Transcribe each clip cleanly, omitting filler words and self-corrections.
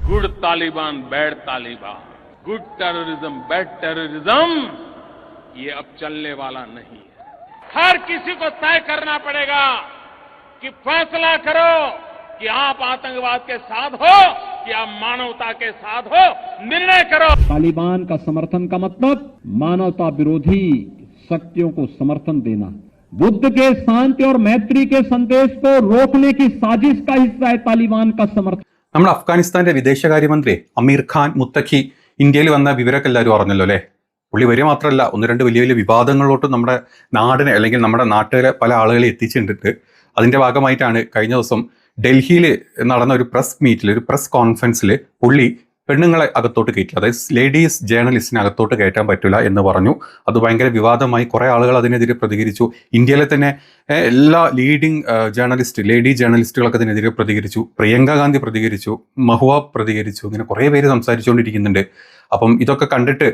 Good Taliban bad Taliban, good terrorism bad terrorism, ये अब चलने वाला नहीं है। हर किसी को तय करना पड़ेगा कि फैसला करो कि आप आतंकवाद के साथ हो कि आप मानवता के साथ हो, निर्णय करो। तालिबान का समर्थन का मतलब मानवता विरोधी शक्तियों को समर्थन देना, बुद्ध के शांति और मैत्री के संदेश को रोकने की साजिश का हिस्सा है तालिबान का समर्थन। നമ്മുടെ അഫ്ഗാനിസ്ഥാന്റെ വിദേശകാര്യമന്ത്രി അമീർ ഖാൻ മുത്തഖി ഇന്ത്യയിൽ വന്ന വിവരമൊക്കെ എല്ലാവരും അറിഞ്ഞല്ലോ അല്ലേ. പുള്ളി വരിക മാത്രമല്ല, ഒന്ന് രണ്ട് വലിയ വലിയ വിവാദങ്ങളിലോട്ട് നമ്മുടെ നാടിനെ അല്ലെങ്കിൽ നമ്മുടെ നാട്ടിലെ പല ആളുകളെ എത്തിച്ചിട്ടുണ്ട്. അതിന്റെ ഭാഗമായിട്ടാണ് കഴിഞ്ഞ ദിവസം ഡൽഹിയിൽ നടന്ന ഒരു പ്രസ് മീറ്റിൽ, ഒരു പ്രസ് കോൺഫറൻസിൽ പുള്ളി പെണ്ണുങ്ങളെ അകത്തോട്ട് കയറ്റി, അതായത് ലേഡീസ് ജേർണലിസ്റ്റിനെ അകത്തോട്ട് കയറ്റാൻ പറ്റില്ല എന്ന് പറഞ്ഞു. അത് ഭയങ്കര വിവാദമായി. കുറേ ആളുകൾ അതിനെതിരെ പ്രതികരിച്ചു. ഇന്ത്യയിലെ തന്നെ എല്ലാ ലീഡിങ് ലേഡി ജേർണലിസ്റ്റുകളൊക്കെ അതിനെതിരെ പ്രതികരിച്ചു. പ്രിയങ്ക ഗാന്ധി പ്രതികരിച്ചു, മഹുവ പ്രതികരിച്ചു. ഇങ്ങനെ കുറേ പേര് സംസാരിച്ചുകൊണ്ടിരിക്കുന്നുണ്ട്. അപ്പം ഇതൊക്കെ കണ്ടിട്ട്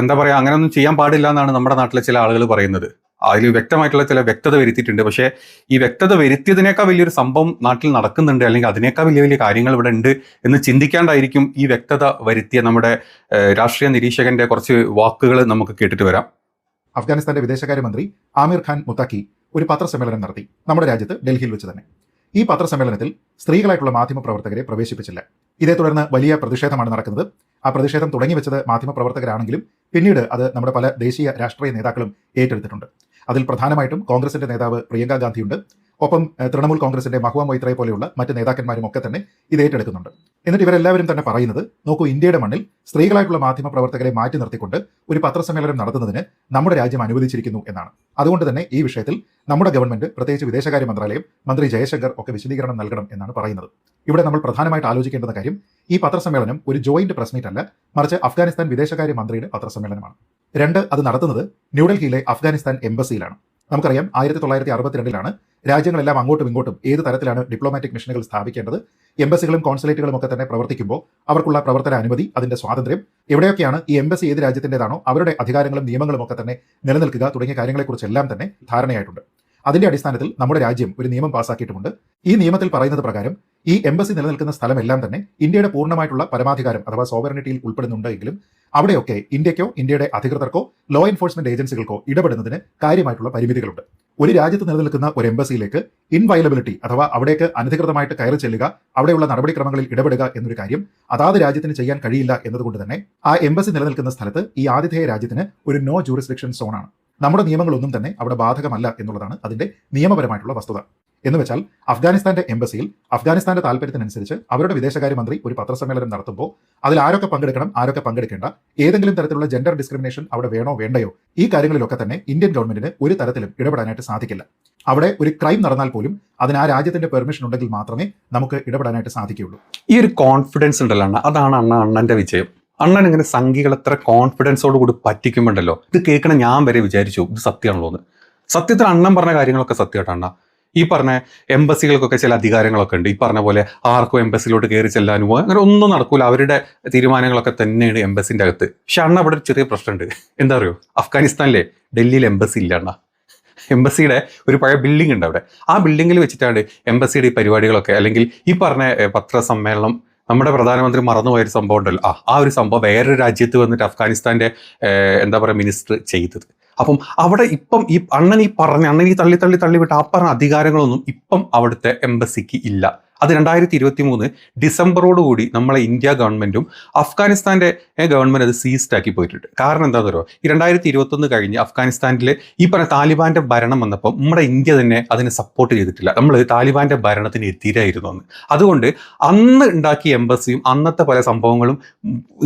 എന്താ പറയുക, അങ്ങനെയൊന്നും ചെയ്യാൻ പാടില്ല എന്നാണ് നമ്മുടെ നാട്ടിലെ ചില ആളുകൾ പറയുന്നത്. അതിൽ വ്യക്തമായിട്ടുള്ള ചില വ്യക്തത വരുത്തിയിട്ടുണ്ട്. പക്ഷേ ഈ വ്യക്തത വരുത്തിയതിനേക്കാൾ വലിയൊരു സംഭവം നാട്ടിൽ നടക്കുന്നുണ്ട്, അല്ലെങ്കിൽ അതിനേക്കാൾ വലിയ വലിയ കാര്യങ്ങൾ ഇവിടെ ഉണ്ട് എന്ന് ചിന്തിക്കാണ്ടായിരിക്കും ഈ വ്യക്തത വരുത്തിയ നമ്മുടെ രാഷ്ട്രീയ നിരീക്ഷകന്റെ കുറച്ച് വാക്കുകൾ നമുക്ക് കേട്ടിട്ട് വരാം. അഫ്ഗാനിസ്ഥാന്റെ വിദേശകാര്യമന്ത്രി ആമിർ ഖാൻ മുത്താഖി ഒരു പത്രസമ്മേളനം നടത്തി, നമ്മുടെ രാജ്യത്ത് ഡൽഹിയിൽ വെച്ച് തന്നെ. ഈ പത്രസമ്മേളനത്തിൽ സ്ത്രീകളായിട്ടുള്ള മാധ്യമപ്രവർത്തകരെ പ്രവേശിപ്പിച്ചില്ല. ഇതേ തുടർന്ന് വലിയ പ്രതിഷേധമാണ് നടക്കുന്നത്. ആ പ്രതിഷേധം തുടങ്ങി വെച്ചത് മാധ്യമപ്രവർത്തകരാണെങ്കിലും പിന്നീട് അത് നമ്മുടെ പല ദേശീയ രാഷ്ട്രീയ നേതാക്കളും ഏറ്റെടുത്തിട്ടുണ്ട്. അതിൽ പ്രധാനമായിട്ടും കോൺഗ്രസിന്റെ നേതാവ് പ്രിയങ്ക ഗാന്ധിയുണ്ട്. ഒപ്പം തൃണമൂൽ കോൺഗ്രസിന്റെ മഹുവ മൊയ്ത്രയെ പോലെയുള്ള മറ്റ് നേതാക്കന്മാരും ഒക്കെ തന്നെ ഇത് ഏറ്റെടുക്കുന്നുണ്ട്. എന്നിട്ട് ഇവരെല്ലാവരും തന്നെ പറയുന്നത്, നോക്കൂ, ഇന്ത്യയുടെ മണ്ണിൽ സ്ത്രീകളായിട്ടുള്ള മാധ്യമപ്രവർത്തകരെ മാറ്റി നിർത്തിക്കൊണ്ട് ഒരു പത്രസമ്മേളനം നടത്തുന്നതിന് നമ്മുടെ രാജ്യം അനുവദിച്ചിരിക്കുന്നു എന്നാണ്. അതുകൊണ്ട് തന്നെ ഈ വിഷയത്തിൽ നമ്മുടെ ഗവൺമെന്റ്, പ്രത്യേകിച്ച് വിദേശകാര്യ മന്ത്രാലയം, മന്ത്രി ജയശങ്കർ ഒക്കെ വിശദീകരണം നൽകണം എന്നാണ് പറയുന്നത്. ഇവിടെ നമ്മൾ പ്രധാനമായിട്ട് ആലോചിക്കേണ്ടുന്ന കാര്യം, ഈ പത്രസമ്മേളനം ഒരു ജോയിന്റ് പ്രസ് മീറ്റ് അല്ല, മറിച്ച് അഫ്ഗാനിസ്ഥാൻ വിദേശകാര്യ മന്ത്രിയുടെ പത്രസമ്മേളനമാണ്. രണ്ട്, അത് നടത്തുന്നത് ന്യൂഡൽഹിയിലെ അഫ്ഗാനിസ്ഥാൻ എംബസിയിലാണ്. നമുക്കറിയാം 1962 രാജ്യങ്ങളെല്ലാം അങ്ങോട്ടും ഇങ്ങോട്ടും ഏത് തരത്തിലാണ് ഡിപ്ലോമാറ്റിക് മിഷനുകൾ സ്ഥാപിക്കേണ്ടത്, എംബസികളും കോൺസുലേറ്റുകളും ഒക്കെ തന്നെ പ്രവർത്തിക്കുമ്പോൾ അവർക്കുള്ള പ്രവർത്തന അനുമതി, അതിന്റെ സ്വാതന്ത്ര്യം, എവിടെയൊക്കെയാണ് ഈ എംബസി ഏത് രാജ്യത്തിൻ്റെതാണോ അവരുടെ അധികാരങ്ങളും നിയമങ്ങളും ഒക്കെ തന്നെ നിലനിൽക്കുക തുടങ്ങിയ കാര്യങ്ങളെക്കുറിച്ചെല്ലാം തന്നെ ധാരണയായിട്ടുണ്ട്. അതിന്റെ അടിസ്ഥാനത്തിൽ നമ്മുടെ രാജ്യം ഒരു നിയമം പാസ്സാക്കിയിട്ടുമുണ്ട്. ഈ നിയമത്തിൽ പറയുന്നത് പ്രകാരം ഈ എംബസി നിലനിൽക്കുന്ന സ്ഥലമെല്ലാം തന്നെ ഇന്ത്യയുടെ പൂർണ്ണമായിട്ടുള്ള പരമാധികാരം അഥവാ സോവറിനിറ്റിയിൽ ഉൾപ്പെടുന്നുണ്ട് എങ്കിലും അവിടെയൊക്കെ ഇന്ത്യക്കോ ഇന്ത്യയുടെ അധികൃതർക്കോ ലോ എൻഫോഴ്സ്മെന്റ് ഏജൻസികൾക്കോ ഇടപെടുന്നതിന് കാര്യമായിട്ടുള്ള പരിമിതികളുണ്ട്. ഒരു രാജ്യത്ത് നിലനിൽക്കുന്ന ഒരു എംബസിയിലേക്ക് ഇൻവയലബിലിറ്റി അഥവാ അവിടേക്ക് അനധികൃതമായിട്ട് കയറി ചെല്ലുക, അവിടെയുള്ള നടപടിക്രമങ്ങളിൽ ഇടപെടുക എന്നൊരു കാര്യം അതാത് രാജ്യത്തിന് ചെയ്യാൻ കഴിയില്ല എന്നതുകൊണ്ട് തന്നെ ആ എംബസി നിലനിൽക്കുന്ന സ്ഥലത്ത് ഈ ആതിഥേയ രാജ്യത്തിന് ഒരു നോ ജൂറിസ്ഡിക്ഷൻ സോണാണ്. നമ്മുടെ നിയമങ്ങളൊന്നും തന്നെ അവിടെ ബാധകമല്ല എന്നുള്ളതാണ് അതിന്റെ നിയമപരമായിട്ടുള്ള വസ്തുത. എന്ന് വെച്ചാൽ അഫ്ഗാനിസ്ഥാന്റെ എംബസിയിൽ അഫ്ഗാനിസ്ഥാന്റെ താല്പര്യത്തിനനുസരിച്ച് അവരുടെ വിദേശകാര്യമന്ത്രി ഒരു പത്രസമ്മേളനം നടത്തുമ്പോൾ അതിൽ ആരൊക്കെ പങ്കെടുക്കണം, ആരൊക്കെ പങ്കെടുക്കേണ്ട, ഏതെങ്കിലും തരത്തിലുള്ള ജെൻഡർ ഡിസ്ക്രിമിനേഷൻ അവിടെ വേണോ വേണ്ടയോ, ഈ കാര്യങ്ങളിലൊക്കെ തന്നെ ഇന്ത്യൻ ഗവൺമെന്റിന് ഒരു തരത്തിലും ഇടപെടാനായിട്ട് സാധിക്കില്ല. അവിടെ ഒരു ക്രൈം നടന്നാൽ പോലും അതിന് ആ രാജ്യത്തിന്റെ പെർമിഷൻ ഉണ്ടെങ്കിൽ മാത്രമേ നമുക്ക് ഇടപെടാനായിട്ട് സാധിക്കുകയുള്ളൂ. ഈ ഒരു കോൺഫിഡൻസ് ഉണ്ടല്ലോ, അതാണ് അണ്ണന്റെ വിജയം. അണ്ണൻ ഇങ്ങനെ സംഘികൾ എത്ര കോൺഫിഡൻസോട് കൂടി പറ്റിക്കുമ്പോണ്ടല്ലോ, ഇത് കേൾക്കണ ഞാൻ വരെ വിചാരിച്ചു ഇത് സത്യമാണല്ലോ എന്ന്. സത്യത്തിൽ അണ്ണൻ പറഞ്ഞ കാര്യങ്ങളൊക്കെ സത്യമായിട്ട് അണ്ണ. ഈ പറഞ്ഞ എംബസികൾക്കൊക്കെ ചില അധികാരങ്ങളൊക്കെ ഉണ്ട്. ഈ പറഞ്ഞ പോലെ ആർക്കും എംബസിലോട്ട് കയറി ചെല്ലാനോ അങ്ങനെ ഒന്നും നടക്കൂല. അവരുടെ തീരുമാനങ്ങളൊക്കെ തന്നെയാണ് എംബസിന്റെ അകത്ത്. പക്ഷെ അണ്ണ അവിടെ ഒരു ചെറിയ പ്രശ്നമുണ്ട്. എന്താ പറയുക, അഫ്ഗാനിസ്ഥാനിലെ ഡൽഹിയിൽ എംബസി ഇല്ല അണ്ണ. എംബസിയുടെ ഒരു പഴയ ബിൽഡിംഗ് ഉണ്ട് അവിടെ. ആ ബിൽഡിങ്ങിൽ വെച്ചിട്ടാണ് എംബസിയുടെ ഈ പരിപാടികളൊക്കെ, അല്ലെങ്കിൽ ഈ പറഞ്ഞ പത്രസമ്മേളനം. നമ്മുടെ പ്രധാനമന്ത്രി മറന്നുപോയൊരു സംഭവം ഉണ്ടല്ലോ, ആ ഒരു സംഭവം വേറൊരു രാജ്യത്ത് വന്നിട്ട് അഫ്ഗാനിസ്ഥാന്റെ എന്താ പറയുക മിനിസ്റ്റർ ചെയ്തത്. അപ്പം അവിടെ ഇപ്പം ഈ അണ്ണൻ ഈ തള്ളി വിട്ട ആ പറഞ്ഞ അധികാരങ്ങളൊന്നും ഇപ്പം അവിടുത്തെ എംബസിക്ക് ഇല്ല. അത് 2023 ഡിസംബറോടുകൂടി നമ്മളെ ഇന്ത്യ ഗവൺമെന്റും അഫ്ഗാനിസ്ഥാന്റെ ഗവൺമെന്റ് അത് സീസ്ഡ് ആക്കി പോയിട്ടുണ്ട്. കാരണം എന്താണെന്ന് പറയുക, ഈ 2021 കഴിഞ്ഞ് അഫ്ഗാനിസ്ഥാനിൽ ഈ പറഞ്ഞ താലിബാന്റെ ഭരണം വന്നപ്പോൾ നമ്മുടെ ഇന്ത്യ തന്നെ അതിനെ സപ്പോർട്ട് ചെയ്തിട്ടില്ല. നമ്മൾ താലിബാന്റെ ഭരണത്തിന് എതിരായിരുന്നു അന്ന്. അതുകൊണ്ട് അന്ന് ഉണ്ടാക്കിയ എംബസിയും അന്നത്തെ പല സംഭവങ്ങളും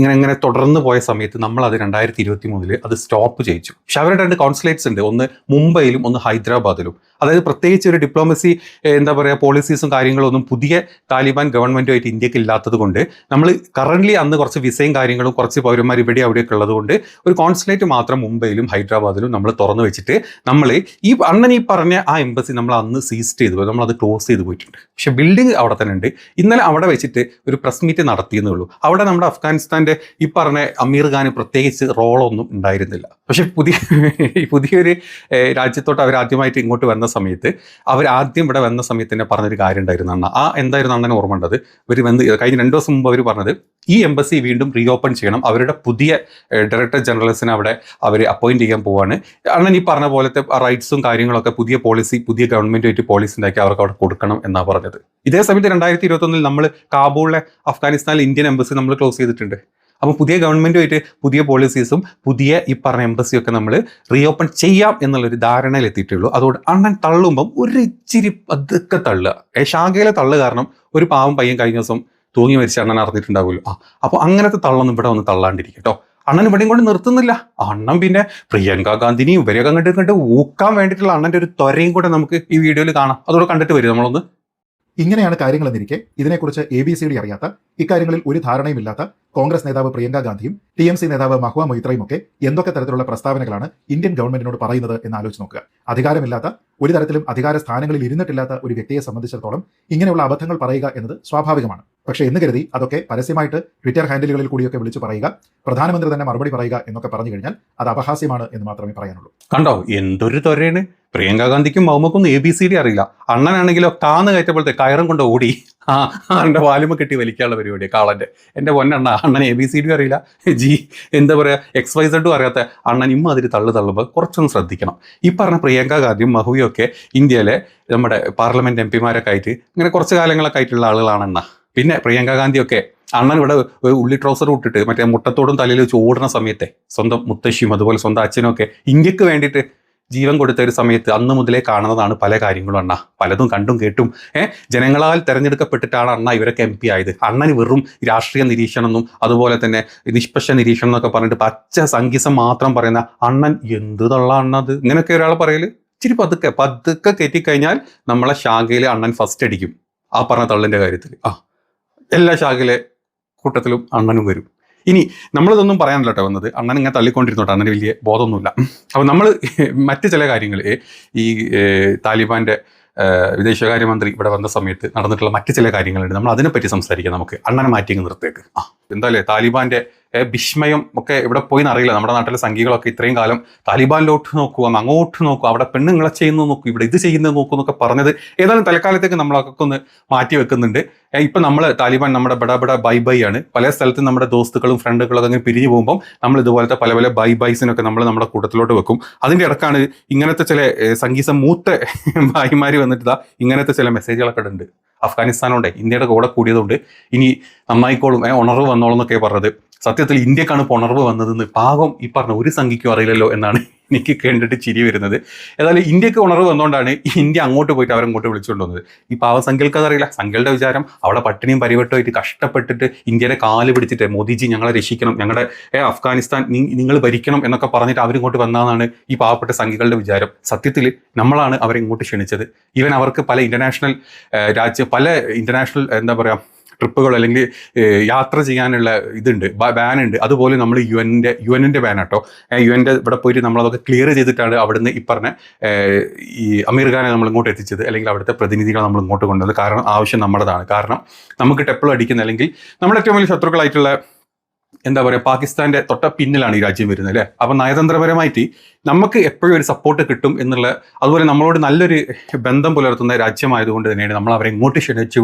ഇങ്ങനെ തുടർന്ന് പോയ സമയത്ത് നമ്മൾ അത് 2023 അത് സ്റ്റോപ്പ് ചെയ്യിച്ചു. പക്ഷെ അവരുടെ 2 കോൺസുലേറ്റ്സ് ഉണ്ട്, ഒന്ന് മുംബൈയിലും ഒന്ന് ഹൈദരാബാദിലും. അതായത് പ്രത്യേകിച്ച് ഒരു ഡിപ്ലോമസി എന്താ പറയുക പോളിസീസും കാര്യങ്ങളൊന്നും പുതിയ താലിബാൻ ഗവൺമെന്റുമായിട്ട് ഇന്ത്യക്ക് ഇല്ലാത്തത് കൊണ്ട് നമ്മൾ കറന്റ് അന്ന് കുറച്ച് വിസയും കാര്യങ്ങളും കുറച്ച് പൗരന്മാർ ഇവിടെ അവിടെയൊക്കെ ഉള്ളത് കൊണ്ട് ഒരു കോൺസുലേറ്റ് മാത്രം മുംബൈയിലും ഹൈദരാബാദിലും നമ്മൾ തുറന്നു വെച്ചിട്ട് നമ്മൾ ഈ അണ്ണൻ ഈ പറഞ്ഞ ആ എംബസി നമ്മൾ അന്ന് സീസ് ചെയ്തു പോയി, നമ്മൾ അത് ക്ലോസ് ചെയ്ത് പോയിട്ടുണ്ട്. പക്ഷെ ബിൽഡിംഗ് അവിടെ തന്നെ ഉണ്ട്. ഇന്നലെ അവിടെ വെച്ചിട്ട് ഒരു പ്രസ് മീറ്റ് നടത്തിയെന്നേ ഉള്ളൂ. അവിടെ നമ്മുടെ അഫ്ഗാനിസ്ഥാന്റെ ഈ പറഞ്ഞ അമീർ ഖാന് പ്രത്യേകിച്ച് റോളൊന്നും ഉണ്ടായിരുന്നില്ല. പക്ഷെ പുതിയൊരു രാജ്യത്തോട്ട് അവർ ആദ്യമായിട്ട് ഇങ്ങോട്ട് വന്ന സമയത്ത്, അവർ ആദ്യം ഇവിടെ വന്ന സമയത്ത് തന്നെ പറഞ്ഞൊരു കാര്യം ഉണ്ടായിരുന്നു. ആ എന്തായിരുന്നു അണ്ണന് ഓർമ്മ ഉണ്ടത്? ഇവർ വന്ന് കഴിഞ്ഞ 2 ദിവസം മുമ്പ് അവർ പറഞ്ഞത് ഈ എംബസി വീണ്ടും റീഓപ്പൺ ചെയ്യണം, അവരുടെ പുതിയ ഡയറക്ടർ ജനറൽസിനെ അവിടെ അവർ അപ്പോയിന്റ് ചെയ്യാൻ പോവാണ്. അണ്ണൻ ഈ പറഞ്ഞ പോലത്തെ റൈറ്റ്സും കാര്യങ്ങളൊക്കെ പുതിയ പോളിസി, പുതിയ ഗവൺമെന്റുമായിട്ട് പോളിസി ഉണ്ടാക്കി അവർക്ക് അവിടെ കൊടുക്കണം എന്നാണ് പറഞ്ഞത്. ഇതേ സമയത്ത് 2021 നമ്മൾ കാബൂളിലെ അഫ്ഗാനിസ്ഥാനിലെ ഇന്ത്യൻ എംബസി നമ്മൾ ക്ലോസ് ചെയ്തിട്ടുണ്ട്. അപ്പോൾ പുതിയ ഗവൺമെന്റുമായിട്ട് പുതിയ പോളിസീസും പുതിയ ഈ പറഞ്ഞ എംബസിയൊക്കെ നമ്മൾ റീഓപ്പൺ ചെയ്യാം എന്നുള്ളൊരു ധാരണയിൽ എത്തിയിട്ടുള്ളൂ. അതുകൊണ്ട് അണ്ണൻ തള്ളുമ്പം ഒരു ഇച്ചിരി പതുക്കെ തള്ളുക. ശാഖയിലെ തള്ളു കാരണം ഒരു പാവം പയ്യൻ കഴിഞ്ഞ ദിവസം തൂങ്ങി മരിച്ച അണ്ണൻ അറിഞ്ഞിട്ടുണ്ടാവുമല്ലോ. അപ്പോൾ അങ്ങനത്തെ തള്ളൊന്നും ഇവിടെ ഒന്ന് തള്ളാണ്ടിരിക്കട്ടോ. അണ്ണൻ ഇവിടെയും കൊണ്ട് നിർത്തുന്നില്ല. അണ്ണൻ പിന്നെ പ്രിയങ്ക ഗാന്ധിനെയും ഇവരെയൊക്കെ കണ്ടിട്ട് ഊക്കാൻ വേണ്ടിയിട്ടുള്ള അണ്ണൻ്റെ ഒരു ത്വരയും കൂടെ നമുക്ക് ഈ വീഡിയോയിൽ കാണാം. അതോടെ കണ്ടിട്ട് വരും നമ്മളൊന്ന്. ഇങ്ങനെയാണ് കാര്യങ്ങളെന്നിരിക്കെ ഇതിനെക്കുറിച്ച് ABCD അറിയാത്ത, ഇക്കാര്യങ്ങളിൽ ഒരു ധാരണയുമില്ലാത്ത കോൺഗ്രസ് നേതാവ് പ്രിയങ്ക ഗാന്ധിയും TMC നേതാവ് മഹുവ മൊയ്ത്രയും ഒക്കെ എന്തൊക്കെ തരത്തിലുള്ള പ്രസ്താവനകളാണ് ഇന്ത്യൻ ഗവൺമെന്റിനോട് പറയുന്നത് എന്ന് ആലോചിച്ച് നോക്കുക. അധികാരമില്ലാത്ത, ഒരു തരത്തിലും അധികാര സ്ഥാനങ്ങളിൽ ഇരുന്നിട്ടില്ലാത്ത ഒരു വ്യക്തിയെ സംബന്ധിച്ചിടത്തോളം ഇങ്ങനെയുള്ള അബദ്ധങ്ങൾ പറയുക എന്നത് സ്വാഭാവികമാണ്. പക്ഷേ എന്ന് കരുതി അതൊക്കെ പരസ്യമായിട്ട് ട്വിറ്റർ ഹാൻഡിലുകളിൽ കൂടിയൊക്കെ വിളിച്ചു പറയുക, പ്രധാനമന്ത്രി തന്നെ മറുപടി പറയുക എന്നൊക്കെ പറഞ്ഞു കഴിഞ്ഞാൽ അത് അപഹാസ്യമാണ് എന്ന് മാത്രമേ പറയാനുള്ളൂ. കണ്ടോ എന്തൊരു ത്വരയാണ്. പ്രിയങ്ക ഗാന്ധിക്കും മൗമക്കൊന്നും ABCD അറിയില്ല. അണ്ണനാണെങ്കിലോ താന്ന് കയറ്റപ്പോഴത്തെ കയറും കൊണ്ട് ഓടി അണ്ണൻ്റെ വാലുമ കെട്ടി വലിക്കാനുള്ള പരിപാടിയാണ് കാളൻ്റെ. എൻ്റെ പൊന്നണ്ണ, അണ്ണൻ ABCD അറിയില്ല, എന്താ പറയുക XYZ അറിയാത്ത അണ്ണൻ അതിൽ തള്ളുമ്പോൾ കുറച്ചൊന്ന് ശ്രദ്ധിക്കണം. ഈ പറഞ്ഞ പ്രിയങ്ക ഗാന്ധിയും മഹുവിയും ഒക്കെ ഇന്ത്യയിലെ നമ്മുടെ പാർലമെന്റ് MP-മാരൊക്കെ ആയിട്ട് ഇങ്ങനെ കുറച്ച് കാലങ്ങളൊക്കെ ആയിട്ടുള്ള ആളുകളാണെണ്ണ. പിന്നെ പ്രിയങ്ക ഗാന്ധിയൊക്കെ അണ്ണൻ ഇവിടെ ഉള്ളി ട്രൗസർ ഇട്ടിട്ട് മറ്റേ മുട്ടത്തോടും തലയിൽ വെച്ച് ഓടുന്ന സമയത്തെ സ്വന്തം മുത്തശ്ശിയും അതുപോലെ സ്വന്തം അച്ഛനും ഒക്കെ ഇന്ത്യക്ക് വേണ്ടിയിട്ട് ജീവൻ കൊടുത്ത ഒരു സമയത്ത് അന്ന് മുതലേ കാണുന്നതാണ് പല കാര്യങ്ങളും അണ്ണ. പലതും കണ്ടും കേട്ടും ജനങ്ങളാൽ തെരഞ്ഞെടുക്കപ്പെട്ടിട്ടാണ് അണ്ണ ഇവരൊക്കെ MP ആയത്. അണ്ണന് വെറും രാഷ്ട്രീയ നിരീക്ഷണമെന്നും അതുപോലെ തന്നെ നിഷ്പക്ഷ നിരീക്ഷണം എന്നൊക്കെ പറഞ്ഞിട്ട് പച്ച സംഗീതം മാത്രം പറയുന്ന അണ്ണൻ എന്ത് തള്ള അണ്ണത് ഇങ്ങനെയൊക്കെ ഒരാൾ പറയല്. ഇച്ചിരി പതുക്കെ കയറ്റിക്കഴിഞ്ഞാൽ നമ്മളെ ശാഖയിലെ അണ്ണൻ ഫസ്റ്റ് അടിക്കും. ആ പറഞ്ഞ തള്ളിൻ്റെ കാര്യത്തിൽ എല്ലാ ശാഖയിലെ കൂട്ടത്തിലും അണ്ണനും വരും. ഇനി നമ്മളിതൊന്നും പറയാനല്ല കേട്ടോ വന്നത്. അണ്ണൻ ഇങ്ങനെ തള്ളിക്കൊണ്ടിരുന്നോട്ടെ, അണ്ണന് വലിയ ബോധമൊന്നുമില്ല. അപ്പോൾ നമ്മൾ മറ്റ് ചില കാര്യങ്ങൾ ഈ താലിബാന്റെ വിദേശകാര്യമന്ത്രി ഇവിടെ വന്ന സമയത്ത് നടന്നിട്ടുള്ള മറ്റ് ചില കാര്യങ്ങളുണ്ട്. നമ്മൾ അതിനെപ്പറ്റി സംസാരിക്കാം. നമുക്ക് അണ്ണനെ മാറ്റി നിർത്തേക്ക്. എന്തായാലും താലിബാന്റെ വിസ്മയം ഒക്കെ ഇവിടെ പോയി എന്നറിയില്ല. നമ്മുടെ നാട്ടിലെ സംഘികളൊക്കെ ഇത്രയും കാലം താലിബാനിലോട്ട് നോക്കൂ, അങ്ങോട്ട് നോക്കൂ, അവിടെ പെണ്ണുങ്ങളെ ചെയ്യുന്നത് നോക്കൂ, ഇവിടെ ഇത് ചെയ്യുന്നത് നോക്കൂ എന്നൊക്കെ പറഞ്ഞത് ഏതായാലും തൽക്കാലത്തേക്ക് നമ്മളൊക്കെ ഒന്ന് മാറ്റി വെക്കുന്നുണ്ട്. ഇപ്പം നമ്മൾ താലിബാൻ നമ്മുടെ ബഡ ബൈ ആണ്. പല സ്ഥലത്തും നമ്മുടെ ദോസ്തുക്കളും ഫ്രണ്ടുകളൊക്കെ അങ്ങനെ പിരിഞ്ഞു പോകുമ്പോൾ നമ്മൾ ഇതുപോലത്തെ പല ബൈസിനൊക്കെ നമ്മൾ നമ്മുടെ കൂട്ടത്തിലോട്ട് വെക്കും. അതിൻ്റെ ഇടക്കാണ് ഇങ്ങനത്തെ ചില സംഗീതം മൂത്ത ഭായിമാർ വന്നിട്ട് ഇങ്ങനത്തെ ചില മെസ്സേജുകളൊക്കെ ഉണ്ട്. അഫ്ഗാനിസ്ഥാനോടെ ഇന്ത്യയുടെ കൂടെ കൂടിയതുകൊണ്ട് ഇനി നന്നായിക്കോളും, ഉണർവ് വന്നോളും എന്നൊക്കെ പറഞ്ഞത്. സത്യത്തിൽ ഇന്ത്യക്കാണ് ഇപ്പോൾ ഉണർവ് വന്നതെന്ന് പാവം ഈ പറഞ്ഞ ഒരു സംഖ്യയ്ക്കും അറിയില്ലല്ലോ എന്നാണ് എനിക്ക് കണ്ടിട്ട് ചിരി വരുന്നത്. ഏതായാലും ഇന്ത്യക്ക് ഉണർവ് വന്നുകൊണ്ടാണ് ഇന്ത്യ അങ്ങോട്ട് പോയിട്ട് അവരങ്ങോട്ട് വിളിച്ചുകൊണ്ട് വന്നത്. ഈ പാവസംഖ്യകൾക്ക് അതറിയില്ല. സംഖ്യകളുടെ വിചാരം അവിടെ പട്ടിണിയും പരിവട്ടമായിട്ട് കഷ്ടപ്പെട്ടിട്ട് ഇന്ത്യയുടെ കാല് പിടിച്ചിട്ട് മോദിജി ഞങ്ങളെ രക്ഷിക്കണം, ഞങ്ങളുടെ അഫ്ഗാനിസ്ഥാൻ നിങ്ങൾ ഭരിക്കണം എന്നൊക്കെ പറഞ്ഞിട്ട് അവരിങ്ങോട്ട് വന്നതാണ് ഈ പാവപ്പെട്ട സംഖ്യകളുടെ വിചാരം. സത്യത്തിൽ നമ്മളാണ് അവരെ ഇങ്ങോട്ട് ക്ഷണിച്ചത്. ഈവൻ അവർക്ക് പല ഇന്റർനാഷണൽ പല ഇന്റർനാഷണൽ എന്താ പറയുക ട്രിപ്പുകൾ അല്ലെങ്കിൽ യാത്ര ചെയ്യാനുള്ള ഇതുണ്ട്, ബാനുണ്ട്. അതുപോലെ നമ്മൾ യുഎന്നിൻ്റെ ബാനാട്ടോ. യുഎൻ്റെ ഇവിടെ പോയിട്ട് നമ്മളതൊക്കെ ക്ലിയർ ചെയ്തിട്ടാണ് അവിടുന്ന് ഈ പറഞ്ഞ ഈ അമീർ ഖാനെ നമ്മൾ ഇങ്ങോട്ട് എത്തിച്ചത്, അല്ലെങ്കിൽ അവിടുത്തെ പ്രതിനിധികളെ നമ്മൾ ഇങ്ങോട്ട് കൊണ്ടുവന്നത്. കാരണം ആവശ്യം നമ്മുടേതാണ്. കാരണം നമുക്ക് എപ്പോഴും അടിക്കുന്ന അല്ലെങ്കിൽ നമ്മുടെ ഏറ്റവും വലിയ ശത്രുക്കളായിട്ടുള്ള എന്താ പറയുക പാകിസ്ഥാന്റെ തൊട്ട പിന്നിലാണ് ഈ രാജ്യം വരുന്നത് അല്ലേ. അപ്പം നയതന്ത്രപരമായിട്ട് നമുക്ക് എപ്പോഴും ഒരു സപ്പോർട്ട് കിട്ടും എന്നുള്ള, അതുപോലെ നമ്മളോട് നല്ലൊരു ബന്ധം പുലർത്തുന്ന രാജ്യമായതുകൊണ്ട് തന്നെയാണ് നമ്മൾ അവരെ ഇങ്ങോട്ട് ക്ഷണിച്ച്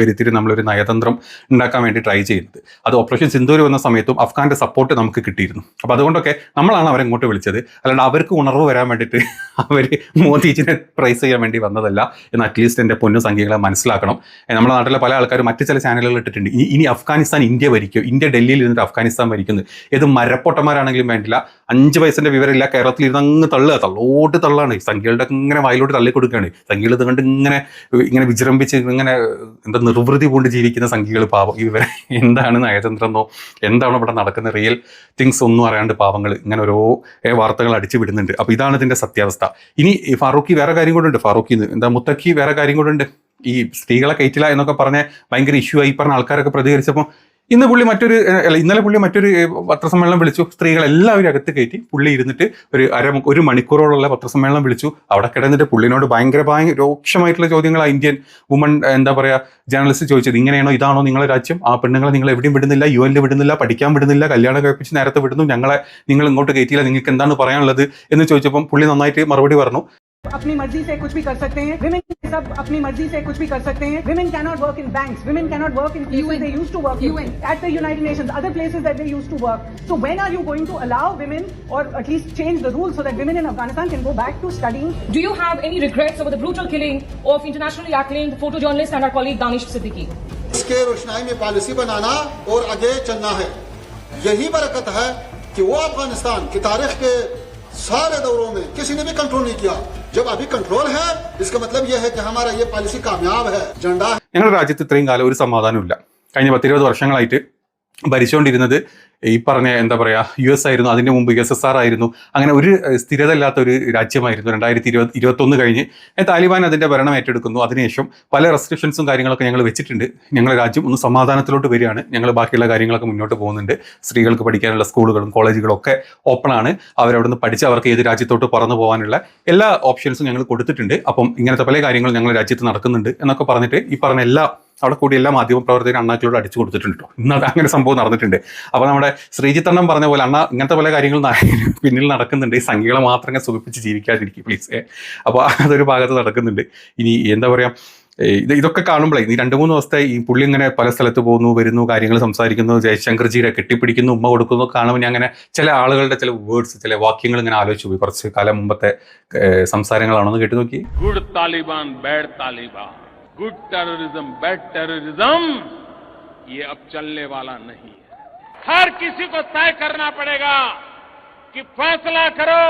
വരുത്തിയിട്ട് നമ്മളൊരു നയതന്ത്രം ഉണ്ടാക്കാൻ വേണ്ടി ട്രൈ ചെയ്യുന്നത്. അത് ഓപ്പറേഷൻ സിന്ദൂർ വന്ന സമയത്തും അഫ്ഗാന്റെ സപ്പോർട്ട് നമുക്ക് കിട്ടിയിരുന്നു. അപ്പോൾ അതുകൊണ്ടൊക്കെ നമ്മളാണ് അവരെ ഇങ്ങോട്ട് വിളിച്ചത്. അല്ലാണ്ട് അവർക്ക് ഉണർവ് വരാൻ വേണ്ടിയിട്ട് അവർ മോദിജിനെ പ്രൈസ് ചെയ്യാൻ വേണ്ടി വന്നതല്ല എന്ന് അറ്റ്ലീസ്റ്റ് എൻ്റെ പൊന്നു സംഖ്യകളെ മനസ്സിലാക്കണം. നമ്മുടെ നാട്ടിലെ പല ആൾക്കാരും മറ്റു ചില ചാനലുകൾ ഇട്ടിട്ടുണ്ട്. ഇനി അഫ്ഗാനിസ്ഥാൻ ഇന്ത്യ ഭരിക്കും, ഇന്ത്യ ഡൽഹിയിൽ ഇരുന്നിട്ട് അഫ്ഗാനിസ്ഥാൻ ഭരിക്കുന്നത്. ഏത് മരപ്പൊട്ടന്മാരാണെങ്കിലും വേണ്ടില്ല, 5 പൈസൻ്റെ വിവരമില്ല, കേരളത്തിൽ ഇരുന്ന് അങ്ങ് തള്ളോട്ട് തള്ളാണ്. സംഖ്യകളുടെ ഇങ്ങനെ വായിലോട്ട് തള്ളിക്കൊടുക്കുകയാണ്. സംഖ്യകൾ ഇത് കണ്ട് ഇങ്ങനെ വിജൃംഭിച്ച് ഇങ്ങനെ എന്താ നിർവൃതി കൊണ്ട് ജീവിക്കുന്ന സംഖ്യകൾ പാവം. ഇവർ എന്താണ് നയതന്ത്രമെന്നോ എന്താണോ ഇവിടെ നടക്കുന്ന റിയൽ തിങ്സ് ഒന്നും അറിയാണ്ട് പാവങ്ങൾ ഇങ്ങനെ ഓരോ വാർത്തകൾ അടിച്ചു വിടുന്നുണ്ട്. അപ്പോൾ ഇതാണ് ഇതിൻ്റെ സത്യാവസ്ഥ. ഇനി ഫാറൂഖി വേറെ കാര്യം കൂടെ ഫാറൂഖിന്ന് എന്താ മുത്തക്കി വേറെ കാര്യം കൂടെ ഉണ്ട്. ഈ സ്ത്രീകളെ കയറ്റില്ല എന്നൊക്കെ പറഞ്ഞ ഭയങ്കര ഇഷ്യൂ ആയി പറഞ്ഞ ആൾക്കാരൊക്കെ പ്രതികരിച്ചപ്പോൾ ഇന്നലെ പുള്ളി മറ്റൊരു പത്രസമ്മേളനം വിളിച്ചു. സ്ത്രീകളെല്ലാവരും അകത്ത് കയറ്റി പുള്ളി ഇരുന്നിട്ട് ഒരു മണിക്കൂറോളമുള്ള പത്രസമ്മേളനം വിളിച്ചു. അവിടെ കിടന്നിട്ട് പുള്ളിനോട് ഭയങ്കര രൂക്ഷമായിട്ടുള്ള ചോദ്യങ്ങളാണ് ഇന്ത്യൻ വുമൺ എന്താ പറയുക ജേർണലിസ്റ്റ് ചോദിച്ചത്. ഇങ്ങനെയാണോ, ഇതാണോ നിങ്ങളുടെ രാജ്യം? ആ പെണ്ണുങ്ങളെ നിങ്ങൾ എവിടെയും വിടുന്നില്ല, UN വിടുന്നില്ല, പഠിക്കാൻ വിടുന്നില്ല, കല്യാണം കഴിപ്പിച്ച് നേരത്തെ വിടുന്നു, നിങ്ങൾ ഇങ്ങോട്ട് കയറ്റിയില്ല, നിങ്ങൾക്ക് എന്താണ് പറയാനുള്ളത് എന്ന് ചോദിച്ചപ്പം പുള്ളി നന്നായിട്ട് മറുപടി പറഞ്ഞു. अपनी मर्जी से कुछ भी कर सकते हैं. Women सब अपनी मर्जी से कुछ भी कर सकते हैं. Women cannot work in banks. Women cannot work in places they used to work in. At the United Nations, other places that they used to work. So when are you going to allow women, or at least change the rules so that women in Afghanistan can go back to studying? Do you have any regrets over the brutal killing of internationally acclaimed photojournalist and our colleague Danish Siddiqui? इसके रोशनाई में policy बनाना और आगे चलना है. यही बरकत है कि वो अफगानिस्तान की तारीख के सारे दौरों में किसी ने भी कंट्रोल नहीं किया. जब अभी कंट्रोल है, इसका मतलब यह है कि हमारा ये पॉलिसी कामयाब है. झंडा ഞങ്ങളുടെ രാജ്യത്ത് ഇത്രയും കാലം ഒരു സമാധാനമില്ല. കഴിഞ്ഞ 10-20 വർഷങ്ങളായിട്ട് ഭരിച്ചുകൊണ്ടിരുന്നത് ഈ പറഞ്ഞ എന്താ പറയാ US ആയിരുന്നു, അതിന്റെ മുമ്പ് USSR ആയിരുന്നു. അങ്ങനെ ഒരു സ്ഥിരത ഇല്ലാത്ത ഒരു രാജ്യമായിരുന്നു. 2021 കഴിഞ്ഞ് താലിബാൻ അതിന്റെ ഭരണം ഏറ്റെടുക്കുന്നു. അതിനുശേഷം പല റെസ്ട്രിക്ഷൻസും കാര്യങ്ങളൊക്കെ ഞങ്ങൾ വെച്ചിട്ടുണ്ട്. ഞങ്ങളുടെ രാജ്യം ഒന്ന് സമാധാനത്തിലോട്ട് വരികയാണ്. ഞങ്ങൾ ബാക്കിയുള്ള കാര്യങ്ങളൊക്കെ മുന്നോട്ട് പോകുന്നുണ്ട്. സ്ത്രീകൾക്ക് പഠിക്കാനുള്ള സ്കൂളുകളും കോളേജുകളും ഒക്കെ ഓപ്പൺ ആണ്. അവരവിടെ നിന്ന് പഠിച്ച് അവർക്ക് ഏത് രാജ്യത്തോട്ട് പറന്നു പോകാനുള്ള എല്ലാ ഓപ്ഷൻസും ഞങ്ങൾ കൊടുത്തിട്ടുണ്ട്. അപ്പം ഇങ്ങനത്തെ പല കാര്യങ്ങളും ഞങ്ങളുടെ രാജ്യത്ത് നടക്കുന്നുണ്ട് എന്നൊക്കെ പറഞ്ഞിട്ട് ഈ പറഞ്ഞ എല്ലാ അവിടെ കൂടി എല്ലാ മാധ്യമ പ്രവർത്തകരും അണ്ണാക്കിലോട് അടിച്ചു കൊടുത്തിട്ടുണ്ട് കേട്ടോ. ഇന്ന് അങ്ങനെ സംഭവം നടന്നിട്ടുണ്ട്. അപ്പോൾ നമ്മുടെ ശ്രീജിത്ത് അണ്ണൻ പറഞ്ഞ പോലെ അണ്ണ ഇങ്ങനത്തെ പല കാര്യങ്ങളും പിന്നിൽ നടക്കുന്നുണ്ട്. ഈ സംഖ്യകളെ മാത്രം സുഖിപ്പിച്ച് ജീവിക്കാതിരിക്കും പ്ലീസ്. അപ്പോൾ അതൊരു ഭാഗത്ത് നടക്കുന്നുണ്ട്. ഇനി എന്താ പറയുക, ഇതൊക്കെ കാണുമ്പോഴേ ഈ 2-3 ദിവസത്തെ ഈ പുള്ളി ഇങ്ങനെ പല സ്ഥലത്ത് പോകുന്നു, വരുന്നു, കാര്യങ്ങൾ സംസാരിക്കുന്നു, ജയശങ്കർജിയുടെ കെട്ടിപ്പിടിക്കുന്നു, ഉമ്മ കൊടുക്കുന്നു കാണുമ്പോൾ ഞാൻ അങ്ങനെ ചില ആളുകളുടെ ചില വേർഡ്സ്, ചില വാക്യങ്ങൾ ഇങ്ങനെ ആലോചിച്ചു പോയി. കുറച്ച് കാലം മുമ്പത്തെ സംസാരങ്ങളാണെന്ന് കേട്ടു നോക്കി. Good Taliban bad Taliban, good terrorism bad terrorism, ये अब चलने वाला नहीं है. हर किसी को तय करना पड़ेगा कि फैसला करो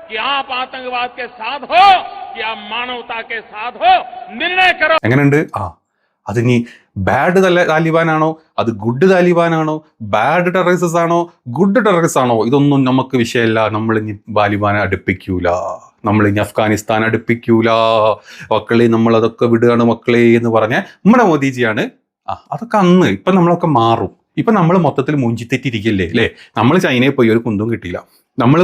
कि आप आतंकवाद के साथ हो कि आप मानवता के साथ हो. निर्णय करो. എങ്ങനെയുണ്ട്? അതിനി ബാഡ് താലിബാനാണോ, അത് ഗുഡ് താലിബാനാണോ, ബാഡ് ടെററിസ്റ്റ് ആണോ, ഗുഡ് ടെററിസ്റ്റ് ആണോ, ഇതൊന്നും നമുക്ക് വിഷയമല്ല. നമ്മൾ ഇനി താലിബാനെ അടുപ്പിക്കൂല, നമ്മൾ ഇനി അഫ്ഗാനിസ്ഥാൻ അടുപ്പിക്കൂല മക്കളെ, നമ്മൾ അതൊക്കെ വിടുകയാണ് മക്കളെ എന്ന് പറഞ്ഞ നമ്മുടെ മോദിജിയാണ്. അതൊക്കെ അന്ന്. ഇപ്പം നമ്മളൊക്കെ മാറും. ഇപ്പം നമ്മൾ മൊത്തത്തിൽ മുഞ്ചിത്തെറ്റിരിക്കില്ലേ അല്ലേ? നമ്മൾ ചൈനയിൽ പോയി ഒരു കുന്തും കിട്ടിയില്ല. നമ്മൾ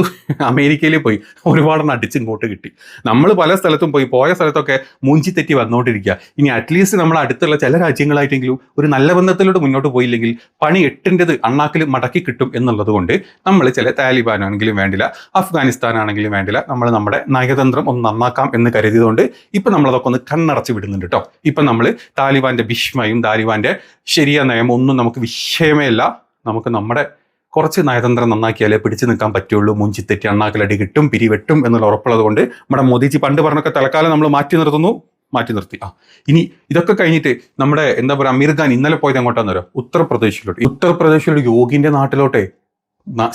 അമേരിക്കയിൽ പോയി ഒരുപാടെണ്ണം അടിച്ചിങ്ങോട്ട് കിട്ടി. നമ്മൾ പല സ്ഥലത്തും പോയ സ്ഥലത്തൊക്കെ മുഞ്ചിത്തെറ്റി വന്നുകൊണ്ടിരിക്കുക. ഇനി അറ്റ്ലീസ്റ്റ് നമ്മൾ അടുത്തുള്ള ചില രാജ്യങ്ങളായിട്ടെങ്കിലും ഒരു നല്ല ബന്ധത്തിലോട്ട് മുന്നോട്ട് പോയില്ലെങ്കിൽ പണി 8ൻ്റെത് അണ്ണാക്കിൽ മടക്കി കിട്ടും എന്നുള്ളത് കൊണ്ട് നമ്മൾ ചില താലിബാനാണെങ്കിലും വേണ്ടില്ല, അഫ്ഗാനിസ്ഥാൻ ആണെങ്കിലും വേണ്ടില്ല, നമ്മൾ നമ്മുടെ നയതന്ത്രം ഒന്ന് നന്നാക്കാം എന്ന് കരുതിയതുകൊണ്ട് ഇപ്പം നമ്മളതൊക്കെ ഒന്ന് കണ്ണടച്ച് വിടുന്നുണ്ട് കേട്ടോ. ഇപ്പം നമ്മൾ താലിബാന്റെ ഭീഷ്മയും താലിബാന്റെ ശരിയ നയം ഒന്നും നമുക്ക് വിഷയമേ അല്ല. നമുക്ക് നമ്മുടെ കുറച്ച് നയതന്ത്രം നന്നാക്കിയാലേ പിടിച്ചു നിൽക്കാൻ പറ്റുള്ളൂ. മുഞ്ചിത്തെറ്റി അണ്ണാക്കിലടി കിട്ടും, പിരിവെട്ടും എന്നുള്ള ഉറപ്പുള്ളത് കൊണ്ട് നമ്മുടെ മോദിജി പണ്ട് പറഞ്ഞൊക്കെ തൽക്കാലം നമ്മൾ മാറ്റി നിർത്തി. ഇനി ഇതൊക്കെ കഴിഞ്ഞിട്ട് നമ്മുടെ എന്താ പറയുക, അമീർ ഖാൻ ഇന്നലെ പോയത് എങ്ങോട്ടാന്ന് പറയാം, ഉത്തർപ്രദേശിലോട്ട് യോഗിന്റെ നാട്ടിലോട്ടെ.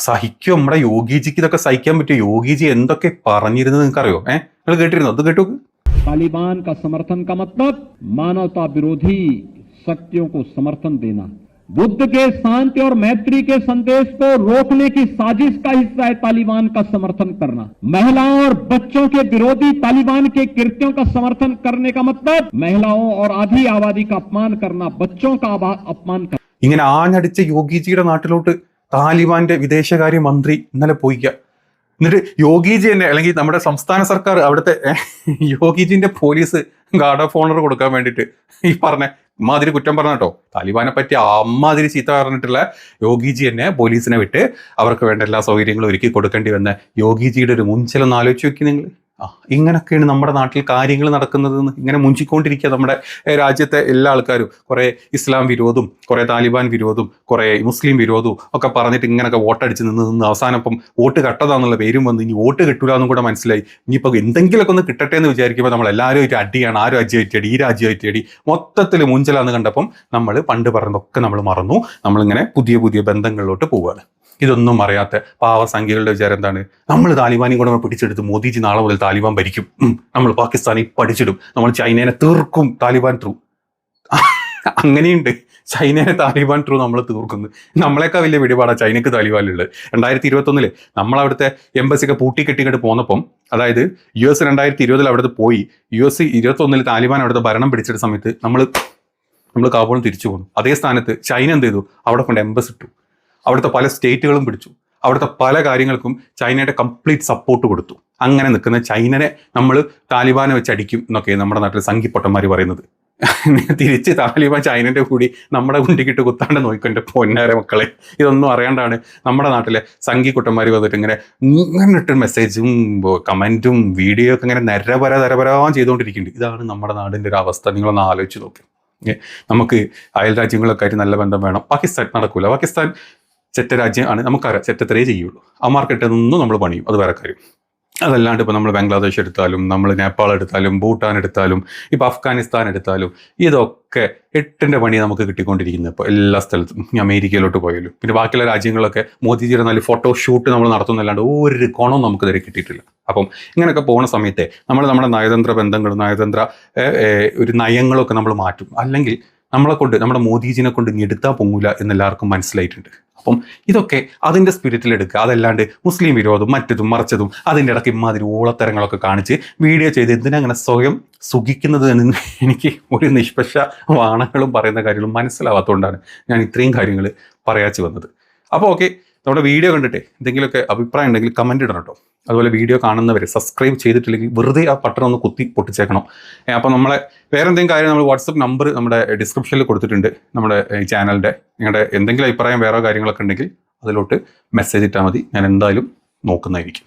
സഹിക്കും നമ്മുടെ യോഗിജിക്ക് ഇതൊക്കെ സഹിക്കാൻ പറ്റും? യോഗിജി എന്തൊക്കെ പറഞ്ഞിരുന്നത് നിങ്ങൾക്കറിയോ? നിങ്ങൾ കേട്ടിരുന്നോ? അത് കേട്ടു. तालिबान का समर्थन का मतलब मानवता विरोधी शक्तियों को समर्थन देना, बुद्ध के शांति और मैत्री के संदेश को रोकने की साजिश का हिस्सा है तालिबान का समर्थन करना. महिलाओं और बच्चों के विरोधी तालिबान के कृत्यों का समर्थन करने का मतलब महिलाओं और आधी आबादी का अपमान करना, बच्चों का अपमान करना. ഇങ്ങനെ ആഞ്ഞടിച്ച യോഗിജിയുടെ നാട്ടിലോട്ട് താലിബാന്റെ വിദേശകാര്യ മന്ത്രി ഇന്നലെ പോയിക്ക. എന്നിട്ട് യോഗിജി തന്നെ, അല്ലെങ്കിൽ നമ്മുടെ സംസ്ഥാന സർക്കാർ അവിടുത്തെ യോഗിജിന്റെ പോലീസ് ഗാർഡ് ഓഫ് ഓണർ കൊടുക്കാൻ വേണ്ടിയിട്ട് ഈ പറഞ്ഞ മാതിരി കുറ്റം പറഞ്ഞ കേട്ടോ. താലിബാനെ പറ്റി അമ്മാതിരി ചീത്ത പറഞ്ഞിട്ടുള്ള യോഗിജി തന്നെ പോലീസിനെ വിട്ട് അവർക്ക് വേണ്ട എല്ലാ സൗകര്യങ്ങളും ഒരുക്കി കൊടുക്കേണ്ടി വന്ന യോഗിജിയുടെ ഒരു മുഞ്ചലൊന്ന് ആലോചിച്ച് നോക്കി നിങ്ങൾ. ഇങ്ങനൊക്കെയാണ് നമ്മുടെ നാട്ടിൽ കാര്യങ്ങൾ നടക്കുന്നത്. ഇങ്ങനെ മുഞ്ചിക്കൊണ്ടിരിക്കുക നമ്മുടെ രാജ്യത്തെ എല്ലാ ആൾക്കാരും. കുറേ ഇസ്ലാം വിരോധവും കുറേ താലിബാൻ വിരോധവും കുറേ മുസ്ലിം വിരോധവും ഒക്കെ പറഞ്ഞിട്ട് ഇങ്ങനെയൊക്കെ വോട്ടടിച്ച് നിന്ന് അവസാനം ഇപ്പം വോട്ട് കട്ടതാന്നുള്ള പേരും വന്ന് ഇനി വോട്ട് കിട്ടൂല എന്നും കൂടെ മനസ്സിലായി. ഇനിയിപ്പോൾ എന്തെങ്കിലുമൊക്കെ ഒന്ന് കിട്ടട്ടെ എന്ന് വിചാരിക്കുമ്പോൾ നമ്മൾ എല്ലാവരും ആയിട്ട് അടിയാണ്. ആ രാജ്യമായിട്ട് അടി, ഈ രാജ്യമായിട്ട് അടി, മൊത്തത്തിൽ മുഞ്ചലാന്ന് കണ്ടപ്പം നമ്മൾ പണ്ട് പറഞ്ഞതൊക്കെ നമ്മൾ മറന്നു. നമ്മളിങ്ങനെ പുതിയ പുതിയ ബന്ധങ്ങളിലോട്ട് പോവുകയാണ്. ഇതൊന്നും അറിയാത്ത പാവസംഖ്യകളുടെ വിചാരം എന്താണ്, നമ്മൾ താലിബാനെയും കൂടെ പിടിച്ചെടുത്ത് മോദിജി നാളെ മുതൽ താലിബാൻ ഭരിക്കും, നമ്മൾ പാകിസ്ഥാനെ പഠിച്ചിടും, നമ്മൾ ചൈനയെ തീർക്കും താലിബാൻ ത്രൂ. അങ്ങനെയുണ്ട്. ചൈനയെ താലിബാൻ ത്രൂ നമ്മൾ തീർക്കുന്നു. നമ്മളെക്കാൾ വലിയ പിടിപാടാണ് ചൈനക്ക് താലിബാനുള്ളത്. 2021 നമ്മളവിടുത്തെ എംബസിയൊക്കെ പൂട്ടിക്കെട്ടിക്കിട്ട് പോന്നപ്പം, അതായത് US 2020 അവിടുത്തെ പോയി, US 2021 താലിബാൻ അവിടുത്തെ ഭരണം പിടിച്ചെടുത്ത സമയത്ത് നമ്മൾ കാബൂളിൽ തിരിച്ചു പോന്നു. അതേ സ്ഥാനത്ത് ചൈന എന്ത് ചെയ്തു, അവിടെ കൊണ്ട് എംബസി ഇട്ടു. അവിടുത്തെ പല സ്റ്റേറ്റുകളും പിടിച്ചു. അവിടുത്തെ പല കാര്യങ്ങൾക്കും ചൈനയുടെ കംപ്ലീറ്റ് സപ്പോർട്ട് കൊടുത്തു. അങ്ങനെ നിൽക്കുന്ന ചൈനനെ നമ്മൾ താലിബാനെ വെച്ച് അടിക്കും എന്നൊക്കെ നമ്മുടെ നാട്ടിൽ സംഘിപ്പൊട്ടന്മാർ പറയുന്നത്. തിരിച്ച് താലിബാൻ ചൈനൻ്റെ കൂടി നമ്മുടെ കുണ്ടിക്കിട്ട് കുത്താണ്ട് നോക്കിക്കൊൻ്റെ പൊന്നാരെ മക്കളെ. ഇതൊന്നും അറിയാണ്ടാണ് നമ്മുടെ നാട്ടിലെ സംഘിക്കുട്ടന്മാർ വന്നിട്ട് ഇങ്ങനെ ഇട്ട് മെസ്സേജും കമൻറ്റും വീഡിയോ ഒക്കെ ഇങ്ങനെ നിരപരാൻ ചെയ്തുകൊണ്ടിരിക്കുന്നുണ്ട്. ഇതാണ് നമ്മുടെ നാടിൻ്റെ ഒരു അവസ്ഥ. നിങ്ങളൊന്ന് ആലോചിച്ച് നോക്ക്. നമുക്ക് അയൽ രാജ്യങ്ങളൊക്കെ ആയിട്ട് നല്ല ബന്ധം വേണം. പാകിസ്ഥാൻ നടക്കൂല. പാകിസ്ഥാൻ ചെറ്റ രാജ്യമാണ്, നമുക്കറിയാം, ചെറ്റത്രേ ചെയ്യുള്ളൂ. ആ മാർക്കറ്റൊന്നും നമ്മൾ പണിയും, അത് വേറെ കാര്യം. അതല്ലാണ്ട് ഇപ്പോൾ നമ്മൾ ബംഗ്ലാദേശ് എടുത്താലും, നമ്മൾ നേപ്പാൾ എടുത്താലും, ഭൂട്ടാൻ എടുത്താലും, ഇപ്പോൾ അഫ്ഗാനിസ്ഥാൻ എടുത്താലും, ഇതൊക്കെ 8ന്റെ പണി നമുക്ക് കിട്ടിക്കൊണ്ടിരിക്കുന്നത് ഇപ്പോൾ എല്ലാ സ്ഥലത്തും. അമേരിക്കയിലോട്ട് പോയാലും പിന്നെ ബാക്കിയുള്ള രാജ്യങ്ങളൊക്കെ മോദിജിയുടെ നല്ല ഫോട്ടോഷൂട്ട് നമ്മൾ നടത്തുന്നല്ലാണ്ട് ഒരു ഗുണവും നമുക്ക് ഇതുവരെ കിട്ടിയിട്ടില്ല. അപ്പം ഇങ്ങനെയൊക്കെ പോകുന്ന സമയത്തെ നമ്മുടെ നയതന്ത്ര ബന്ധങ്ങളും ഒരു നയങ്ങളൊക്കെ നമ്മൾ മാറ്റും. അല്ലെങ്കിൽ നമ്മുടെ മോദിജിനെ കൊണ്ട് ഇനി എടുത്താൽ പൊങ്ങൂല എന്നെല്ലാവർക്കും മനസ്സിലായിട്ടുണ്ട്. അപ്പം ഇതൊക്കെ അതിൻ്റെ സ്പിരിറ്റിലെടുക്കുക. അതല്ലാണ്ട് മുസ്ലിം വിരോധം മറ്റതും മറിച്ചതും അതിൻ്റെ ഇടയ്ക്ക് ഇമാതിരി ഊളത്തരങ്ങളൊക്കെ കാണിച്ച് വീഡിയോ ചെയ്ത് എന്തിനങ്ങനെ സ്വയം സുഖിക്കുന്നത് എന്ന് എനിക്ക് ഒരു നിഷ്പക്ഷ വാണങ്ങളും പറയുന്ന കാര്യങ്ങളും മനസ്സിലാവാത്തതുകൊണ്ടാണ് ഞാൻ ഇത്രയും കാര്യങ്ങൾ പറയാച്ചു വന്നത്. അപ്പോൾ ഓക്കെ, നമ്മുടെ വീഡിയോ കണ്ടിട്ട് എന്തെങ്കിലുമൊക്കെ അഭിപ്രായം ഉണ്ടെങ്കിൽ കമൻറ്റ് ഇടണം കേട്ടോ. അതുപോലെ വീഡിയോ കാണുന്നവർ സബ്സ്ക്രൈബ് ചെയ്തിട്ടില്ലെങ്കിൽ വെറുതെ ആ ബട്ടൺ ഒന്ന് കുത്തി പൊട്ടിച്ചേക്കണം. അപ്പോൾ നമ്മളെ വേറെ എന്തെങ്കിലും കാര്യം നമ്മൾ വാട്സപ്പ് നമ്പർ നമ്മുടെ ഡിസ്ക്രിപ്ഷനിൽ കൊടുത്തിട്ടുണ്ട്, നമ്മുടെ ഈ ചാനലിൻ്റെ. നിങ്ങളുടെ എന്തെങ്കിലും അഭിപ്രായം വേറെ കാര്യങ്ങളൊക്കെ ഉണ്ടെങ്കിൽ അതിലോട്ട് മെസ്സേജ് ഇട്ടാൽ മതി, ഞാൻ എന്തായാലും നോക്കുന്നതായിരിക്കും.